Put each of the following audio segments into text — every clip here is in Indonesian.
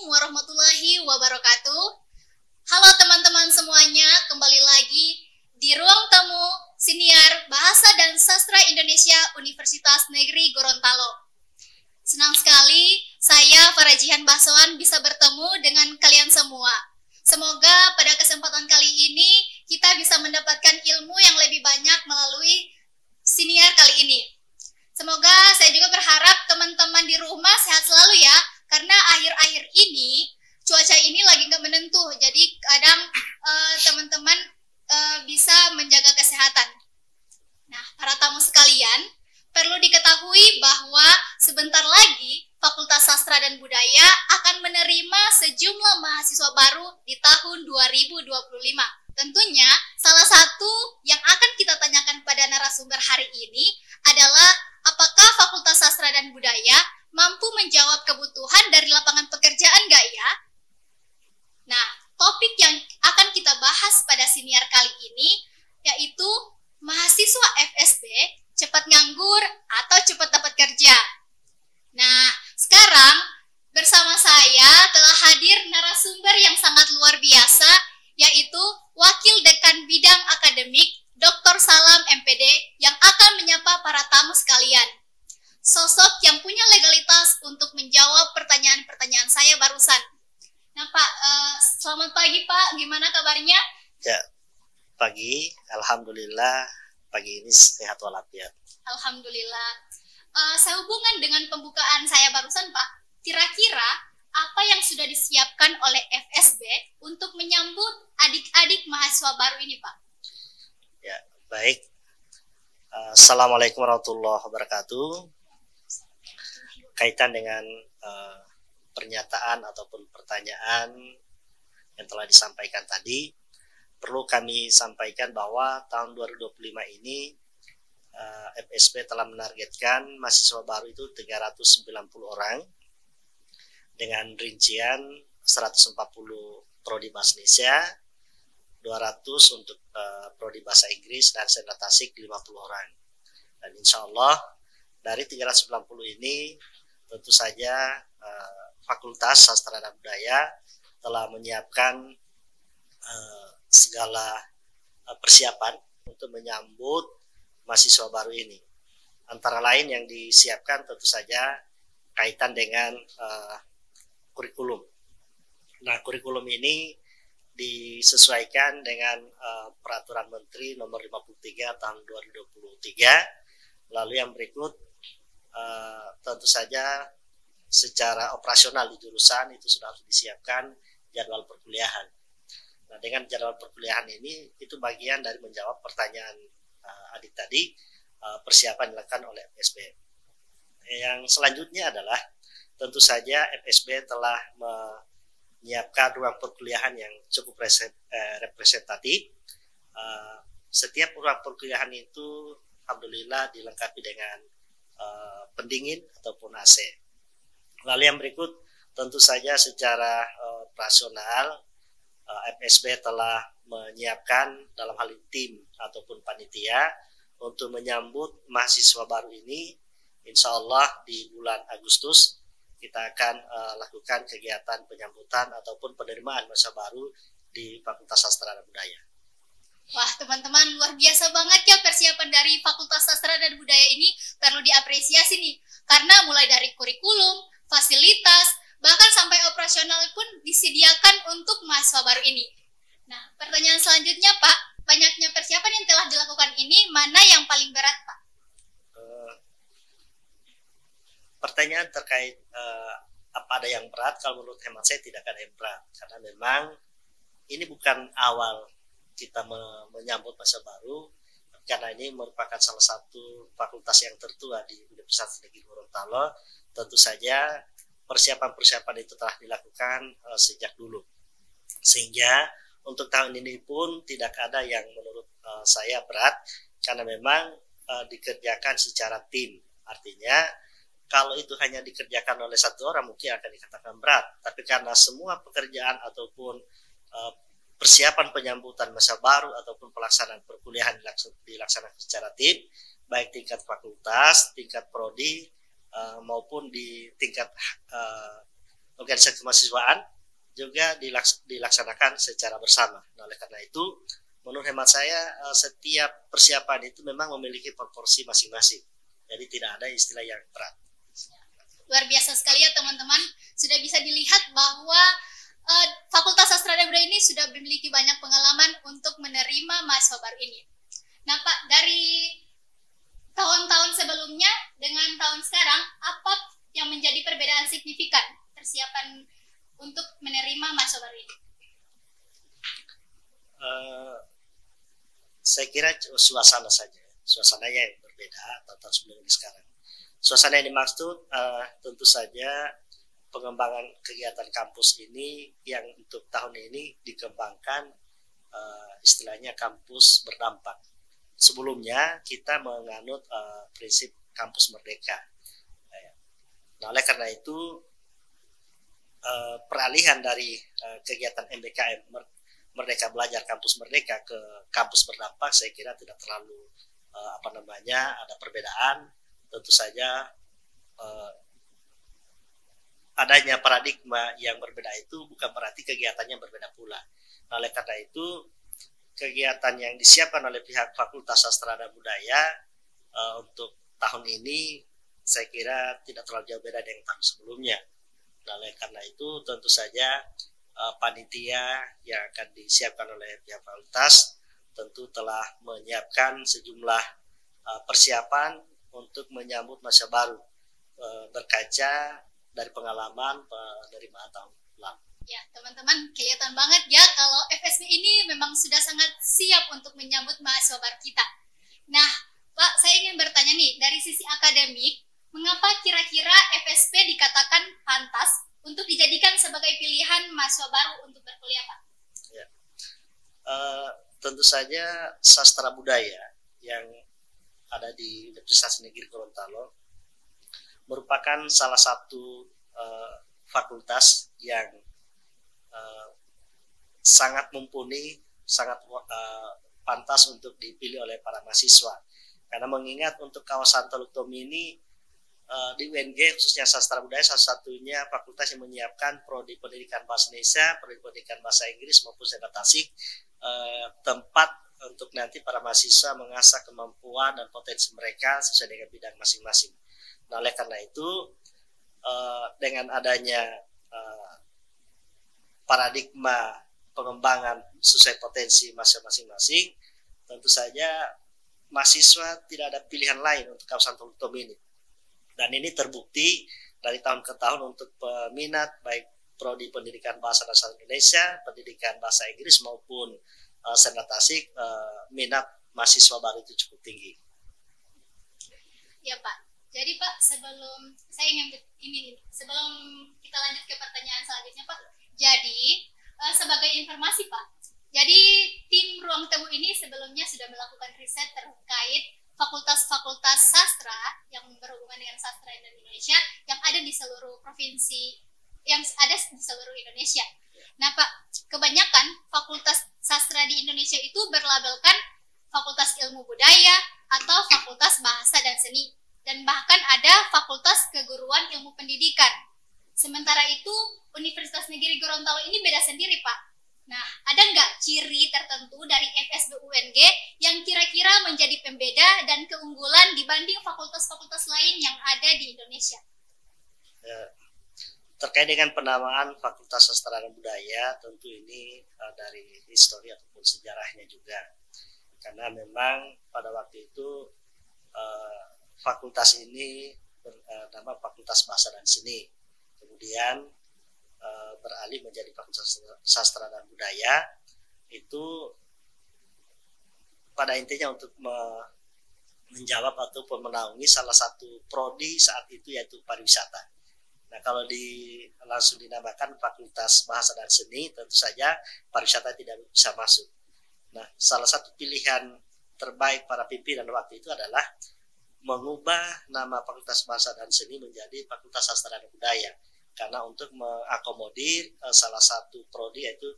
warahmatullahi wabarakatuh. Halo teman-teman semuanya, kembali lagi di ruang tamu Siniar Bahasa dan Sastra Indonesia Universitas Negeri Gorontalo. Senang sekali saya Farajihan Bahsoan bisa bertemu dengan kalian semua. Semoga pada kesempatan kali ini kita bisa mendapatkan ilmu yang lebih banyak melalui Siniar kali ini. Semoga saya juga berharap teman-teman di rumah sehat selalu ya, karena akhir-akhir ini cuaca ini lagi nggak menentu, jadi kadang teman-teman bisa menjaga kesehatan. Nah, para tamu sekalian, perlu diketahui bahwa sebentar lagi Fakultas Sastra dan Budaya akan menerima sejumlah mahasiswa baru di tahun 2025. Tentunya, salah satu yang akan kita tanyakan pada narasumber hari ini adalah apakah Fakultas Sastra dan Budaya mampu menjawab kebutuhan dari lapangan pekerjaan nggak ya? Nah, topik yang akan kita bahas pada siniar kali ini yaitu mahasiswa FSB cepat nganggur atau cepat dapat kerja. Nah, sekarang bersama saya telah hadir narasumber yang sangat luar biasa, yaitu Wakil Dekan Bidang Akademik Dr. Salam MPD yang akan menyapa para tamu sekalian. Sosok yang punya legalitas untuk menjawab pertanyaan-pertanyaan saya barusan. Nah Pak, selamat pagi Pak, gimana kabarnya? Ya, pagi, alhamdulillah pagi ini sehat walafiat. Alhamdulillah. Sehubungan dengan pembukaan saya barusan Pak, kira-kira apa yang sudah disiapkan oleh FSB untuk menyambut adik-adik mahasiswa baru ini Pak? Ya, baik. Assalamualaikum warahmatullahi wabarakatuh. Kaitan dengan pernyataan ataupun pertanyaan yang telah disampaikan tadi, perlu kami sampaikan bahwa tahun 2025 ini FSB telah menargetkan mahasiswa baru itu 390 orang dengan rincian 140 prodi bahasa Indonesia, 200 untuk prodi bahasa Inggris, dan sentra tasik 50 orang. Dan insya Allah dari 390 ini tentu saja Fakultas Sastra dan Budaya telah menyiapkan segala persiapan untuk menyambut mahasiswa baru ini. Antara lain yang disiapkan tentu saja kaitan dengan kurikulum. Nah, kurikulum ini disesuaikan dengan Peraturan Menteri Nomor 53 Tahun 2023. Lalu yang berikut tentu saja secara operasional di jurusan itu sudah harus disiapkan jadwal perkuliahan. Nah, dengan jadwal perkuliahan ini itu bagian dari menjawab pertanyaan adik tadi, persiapan dilakukan oleh FSB. Yang selanjutnya adalah tentu saja FSB telah menyiapkan ruang perkuliahan yang cukup representatif. Setiap ruang perkuliahan itu alhamdulillah dilengkapi dengan pendingin ataupun AC. Lalu yang berikut tentu saja secara operasional FSB telah menyiapkan dalam hal ini tim ataupun panitia untuk menyambut mahasiswa baru ini. Insya Allah di bulan Agustus kita akan lakukan kegiatan penyambutan ataupun penerimaan mahasiswa baru di Fakultas Sastra dan Budaya. Wah teman-teman, luar biasa banget ya persiapan dari Fakultas Sastra dan Budaya ini, perlu diapresiasi nih. Karena mulai dari kurikulum, fasilitas, bahkan sampai operasional pun disediakan untuk mahasiswa baru ini. Nah, pertanyaan selanjutnya Pak, banyaknya persiapan yang telah dilakukan ini, mana yang paling berat Pak? Pertanyaan terkait apa ada yang berat, kalau menurut hemat saya tidak ada yang berat. Karena memang ini bukan awal kita menyambut masa baru, karena ini merupakan salah satu fakultas yang tertua di Universitas Negeri Gorontalo. Tentu saja persiapan-persiapan itu telah dilakukan sejak dulu, sehingga untuk tahun ini pun tidak ada yang menurut saya berat, karena memang dikerjakan secara tim. Artinya kalau itu hanya dikerjakan oleh satu orang mungkin akan dikatakan berat, tapi karena semua pekerjaan ataupun persiapan penyambutan masa baru ataupun pelaksanaan perkuliahan dilaksanakan secara tim, baik tingkat fakultas, tingkat prodi, maupun di tingkat organisasi kemahasiswaan juga dilaksanakan secara bersama. Nah, oleh karena itu, menurut hemat saya setiap persiapan itu memang memiliki proporsi masing-masing. Jadi tidak ada istilah yang berat. Luar biasa sekali ya teman-teman. Sudah bisa dilihat bahwa Fakultas Sastra dan Budaya ini sudah memiliki banyak pengalaman untuk menerima mahasiswa baru ini. Nah Pak, dari tahun-tahun sebelumnya dengan tahun sekarang, apa yang menjadi perbedaan signifikan persiapan untuk menerima mahasiswa baru ini? Saya kira suasana saja, suasananya yang berbeda tahun sebelum ini sekarang. Suasana yang dimaksud tentu saja pengembangan kegiatan kampus ini yang untuk tahun ini dikembangkan istilahnya kampus berdampak. Sebelumnya kita menganut prinsip kampus merdeka. Nah, oleh karena itu peralihan dari kegiatan MBKM Merdeka Belajar Kampus Merdeka ke kampus berdampak saya kira tidak terlalu ada perbedaan. Tentu saja adanya paradigma yang berbeda itu bukan berarti kegiatannya berbeda pula. Nah, oleh karena itu kegiatan yang disiapkan oleh pihak Fakultas Sastra dan Budaya untuk tahun ini saya kira tidak terlalu jauh beda dengan tahun sebelumnya. Nah, oleh karena itu tentu saja panitia yang akan disiapkan oleh pihak fakultas tentu telah menyiapkan sejumlah persiapan untuk menyambut masa baru berkaca dari pengalaman penerimaan tahun lalu. Ya, teman-teman, kelihatan banget ya kalau FSB ini memang sudah sangat siap untuk menyambut mahasiswa baru kita. Nah, Pak, saya ingin bertanya nih, dari sisi akademik, mengapa kira-kira FSB dikatakan pantas untuk dijadikan sebagai pilihan mahasiswa baru untuk berkuliah, Pak? Ya. Tentu saja sastra budaya yang ada di Universitas Negeri Gorontalo merupakan salah satu fakultas yang sangat mumpuni, sangat pantas untuk dipilih oleh para mahasiswa. Karena mengingat untuk kawasan Teluk Tomini ini di UNG khususnya sastra budaya salah satunya fakultas yang menyiapkan prodi pendidikan bahasa Indonesia, prodi pendidikan bahasa Inggris maupun Senat Tasik, tempat untuk nanti para mahasiswa mengasah kemampuan dan potensi mereka sesuai dengan bidang masing-masing. Nah, oleh karena itu dengan adanya paradigma pengembangan sesuai potensi masing-masing, tentu saja mahasiswa tidak ada pilihan lain untuk kawasan Teluk Tomini. Dan ini terbukti dari tahun ke tahun untuk peminat baik prodi pendidikan bahasa dan sastra Indonesia, pendidikan bahasa Inggris maupun Senat Tasik, minat mahasiswa baru itu cukup tinggi. Ya Pak. Jadi Pak, sebelum kita lanjut ke pertanyaan selanjutnya Pak, jadi sebagai informasi Pak, jadi tim Ruang Temu ini sebelumnya sudah melakukan riset terkait fakultas-fakultas sastra yang berhubungan dengan sastra Indonesia yang ada di seluruh provinsi, yang ada di seluruh Indonesia. Nah Pak, kebanyakan fakultas sastra di Indonesia itu berlabelkan fakultas ilmu budaya atau fakultas bahasa dan seni, dan bahkan ada fakultas keguruan ilmu pendidikan. Sementara itu Universitas Negeri Gorontalo ini beda sendiri Pak. Nah, ada nggak ciri tertentu dari FSB UNG yang kira-kira menjadi pembeda dan keunggulan dibanding fakultas-fakultas lain yang ada di Indonesia? Terkait dengan penamaan Fakultas Sastra dan Budaya, tentu ini dari histori ataupun sejarahnya juga. Karena memang pada waktu itu fakultas ini bernama Fakultas Bahasa dan Seni. Kemudian beralih menjadi Fakultas Sastra dan Budaya, itu pada intinya untuk menjawab atau menaungi salah satu prodi saat itu yaitu pariwisata. Nah, kalau langsung dinamakan Fakultas Bahasa dan Seni, tentu saja pariwisata tidak bisa masuk. Nah, salah satu pilihan terbaik para pimpinan waktu itu adalah mengubah nama Fakultas Bahasa dan Seni menjadi Fakultas Sastra dan Budaya, karena untuk mengakomodir salah satu prodi yaitu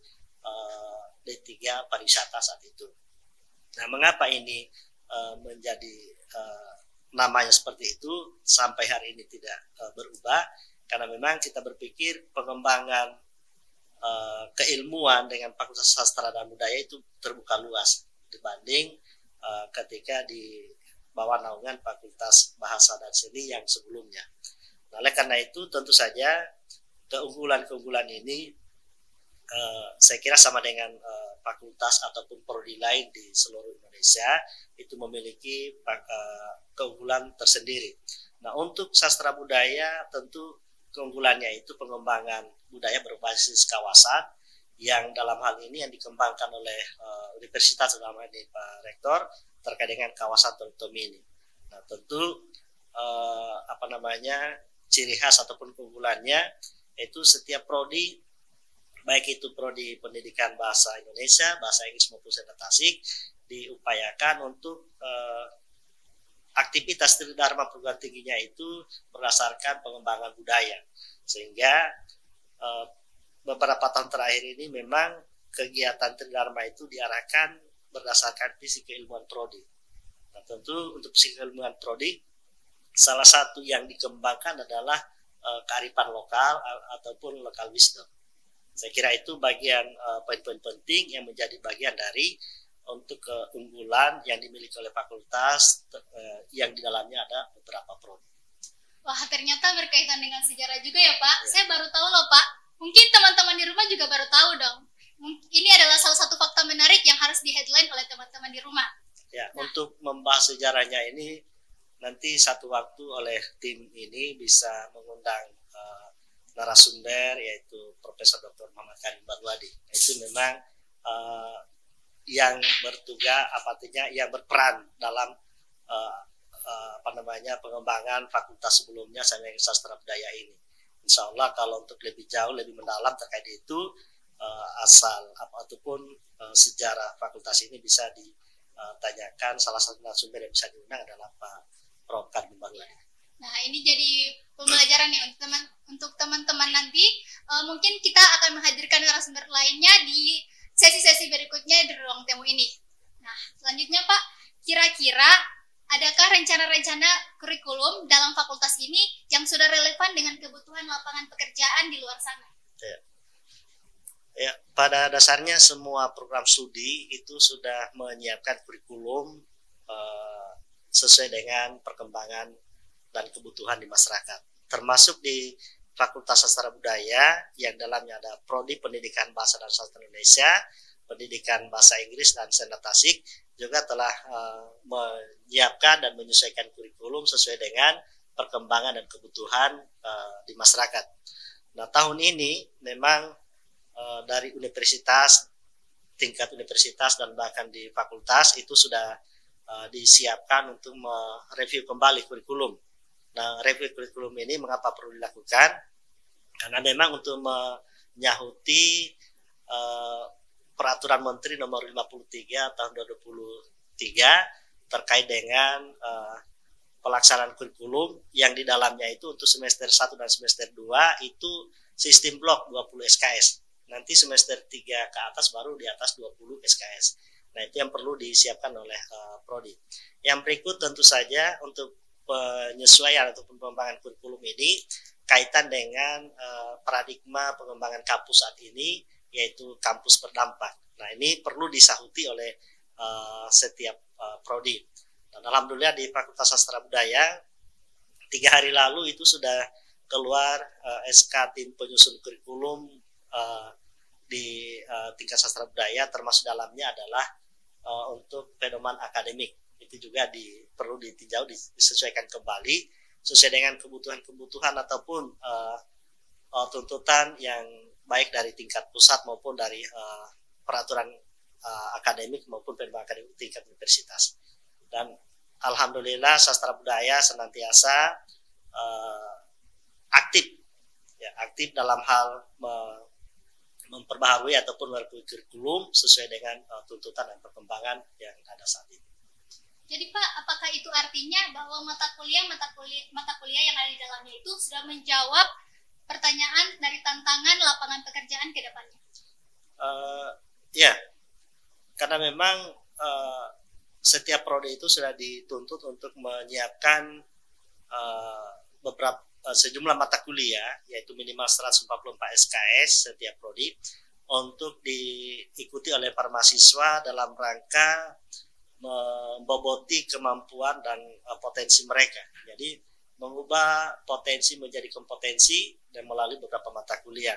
D3 pariwisata saat itu. Nah, mengapa ini menjadi namanya seperti itu sampai hari ini tidak berubah? karena memang kita berpikir pengembangan keilmuan dengan Fakultas Sastra dan Budaya itu terbuka luas dibanding ketika di bawah naungan Fakultas Bahasa dan Seni yang sebelumnya. Nah, oleh karena itu tentu saja keunggulan-keunggulan ini saya kira sama dengan fakultas ataupun prodi lain di seluruh Indonesia itu memiliki keunggulan tersendiri. Nah, untuk sastra budaya tentu keunggulannya itu pengembangan budaya berbasis kawasan yang dalam hal ini yang dikembangkan oleh universitas dalam hal ini Pak Rektor terkait dengan kawasan Tomini. Nah, tentu ciri khas ataupun keunggulannya itu setiap prodi, baik itu prodi pendidikan bahasa Indonesia, bahasa Inggris maupun Sastra Tasik, diupayakan untuk aktivitas tridharma perguruan tingginya itu berdasarkan pengembangan budaya, sehingga beberapa tahun terakhir ini memang kegiatan tridharma itu diarahkan berdasarkan visi keilmuan prodi. Nah, tentu untuk visi keilmuan prodi salah satu yang dikembangkan adalah kearifan lokal ataupun local wisdom. Saya kira itu bagian poin-poin penting yang menjadi bagian dari untuk keunggulan yang dimiliki oleh fakultas yang di dalamnya ada beberapa prodi. Wah, ternyata berkaitan dengan sejarah juga ya Pak. Ya. Saya baru tahu loh Pak. Mungkin teman-teman di rumah juga baru tahu dong. Ini adalah salah satu fakta menarik yang harus di-headline oleh teman-teman di rumah. Ya, untuk membahas sejarahnya ini nanti satu waktu oleh tim ini bisa mengundang narasumber yaitu Profesor Dr. Muhammad Karim Barwadi. Itu memang yang bertugas yang berperan dalam pengembangan fakultas sebelumnya sampai sastra budaya ini. Insya Allah kalau untuk lebih jauh lebih mendalam terkait itu ataupun sejarah fakultas ini bisa ditanyakan, salah satu narasumber yang bisa diundang adalah Pak Prof. Karim Barwadi. Nah, ini jadi pembelajaran ya untuk teman-teman nanti. Mungkin kita akan menghadirkan narasumber lainnya di sesi-sesi berikutnya di ruang temu ini. Nah, selanjutnya Pak, kira-kira adakah rencana-rencana kurikulum dalam fakultas ini yang sudah relevan dengan kebutuhan lapangan pekerjaan di luar sana? Ya, pada dasarnya semua program studi itu sudah menyiapkan kurikulum sesuai dengan perkembangan dan kebutuhan di masyarakat. Termasuk di Fakultas Sastra Budaya yang dalamnya ada Prodi Pendidikan Bahasa dan Sastra Indonesia, Pendidikan Bahasa Inggris dan Sastra Tasik juga telah menyiapkan dan menyesuaikan kurikulum sesuai dengan perkembangan dan kebutuhan di masyarakat. Nah, tahun ini memang dari universitas, tingkat universitas dan bahkan di fakultas itu sudah disiapkan untuk mereview kembali kurikulum. Nah, review kurikulum ini mengapa perlu dilakukan? Karena memang untuk menyahuti Peraturan Menteri Nomor 53 Tahun 2023 terkait dengan pelaksanaan kurikulum yang di dalamnya itu untuk semester 1 dan semester 2 itu sistem blok 20 SKS. Nanti semester 3 ke atas baru di atas 20 SKS. Nah, itu yang perlu disiapkan oleh prodi. Yang berikut tentu saja untuk penyesuaian atau pengembangan kurikulum ini kaitan dengan paradigma pengembangan kampus saat ini, yaitu kampus berdampak. Nah, ini perlu disahuti oleh setiap prodi. Dan alhamdulillah di Fakultas Sastra Budaya 3 hari lalu itu sudah keluar SK tim penyusun kurikulum di tingkat sastra budaya, termasuk dalamnya adalah untuk pedoman akademik. Itu juga perlu ditinjau, disesuaikan kembali sesuai dengan kebutuhan-kebutuhan ataupun tuntutan yang baik dari tingkat pusat maupun dari peraturan akademik maupun pedoman akademik tingkat universitas. Dan alhamdulillah sastra budaya senantiasa aktif dalam hal memperbaharui ataupun mereview kurikulum sesuai dengan tuntutan dan perkembangan yang ada saat ini. Jadi Pak, apakah itu artinya bahwa mata kuliah yang ada di dalamnya itu sudah menjawab pertanyaan dari tantangan lapangan pekerjaan ke depannya? Ya, karena memang setiap prodi itu sudah dituntut untuk menyiapkan sejumlah mata kuliah, yaitu minimal 144 SKS setiap prodi, untuk diikuti oleh para mahasiswa dalam rangka memboboti kemampuan dan potensi mereka. Jadi mengubah potensi menjadi kompetensi dan melalui beberapa mata kuliah.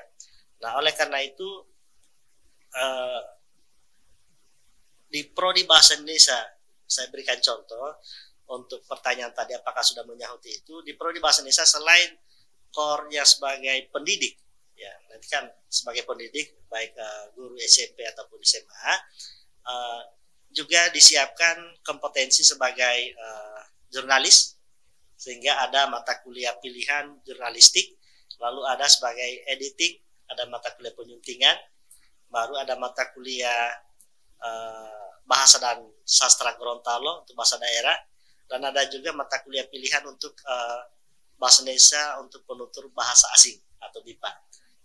Nah, oleh karena itu di prodi Bahasa Indonesia, saya berikan contoh untuk pertanyaan tadi apakah sudah menyahuti itu. Di prodi Bahasa Indonesia selain core-nya sebagai pendidik, ya nanti kan sebagai pendidik baik guru SMP ataupun SMA, juga disiapkan kompetensi sebagai jurnalis, sehingga ada mata kuliah pilihan jurnalistik, lalu ada sebagai editing, ada mata kuliah penyuntingan, baru ada mata kuliah bahasa dan sastra Gorontalo untuk bahasa daerah, dan ada juga mata kuliah pilihan untuk bahasa Indonesia untuk penutur bahasa asing atau BIPA.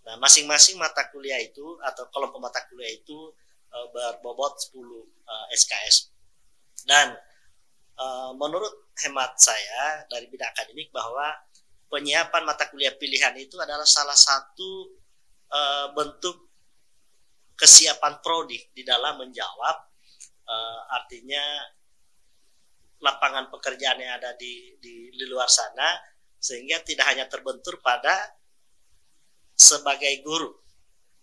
Nah, masing-masing mata kuliah itu atau kelompok mata kuliah itu berbobot 10 SKS. Dan menurut hemat saya dari bidang akademik bahwa penyiapan mata kuliah pilihan itu adalah salah satu bentuk kesiapan prodi di dalam menjawab artinya lapangan pekerjaan yang ada di luar sana, sehingga tidak hanya terbentur pada sebagai guru.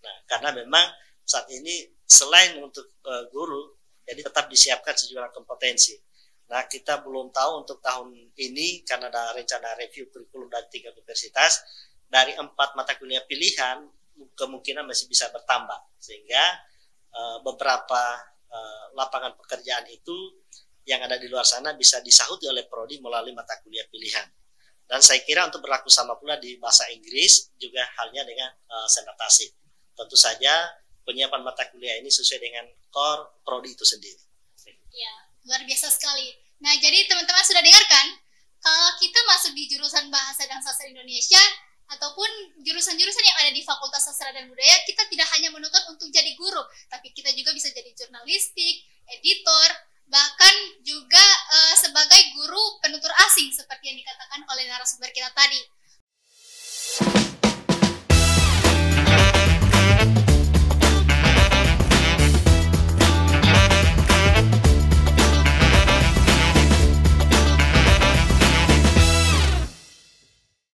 Nah, karena memang saat ini selain untuk guru, jadi tetap disiapkan sejumlah kompetensi. Nah, kita belum tahu untuk tahun ini karena ada rencana review kurikulum dari 3 universitas, dari 4 mata kuliah pilihan kemungkinan masih bisa bertambah, sehingga beberapa lapangan pekerjaan itu yang ada di luar sana bisa disahuti oleh prodi melalui mata kuliah pilihan. Dan saya kira untuk berlaku sama pula di bahasa Inggris juga halnya dengan senatasi. Tentu saja penyiapan mata kuliah ini sesuai dengan core prodi itu sendiri. Ya, luar biasa sekali. Nah, jadi teman-teman sudah dengarkan, kalau kita masuk di jurusan Bahasa dan Sastra Indonesia ataupun jurusan-jurusan yang ada di Fakultas Sastra dan Budaya, kita tidak hanya menuntut untuk jadi guru, tapi kita juga bisa jadi jurnalistik, editor, bahkan juga sebagai guru penutur asing seperti yang dikatakan oleh narasumber kita tadi.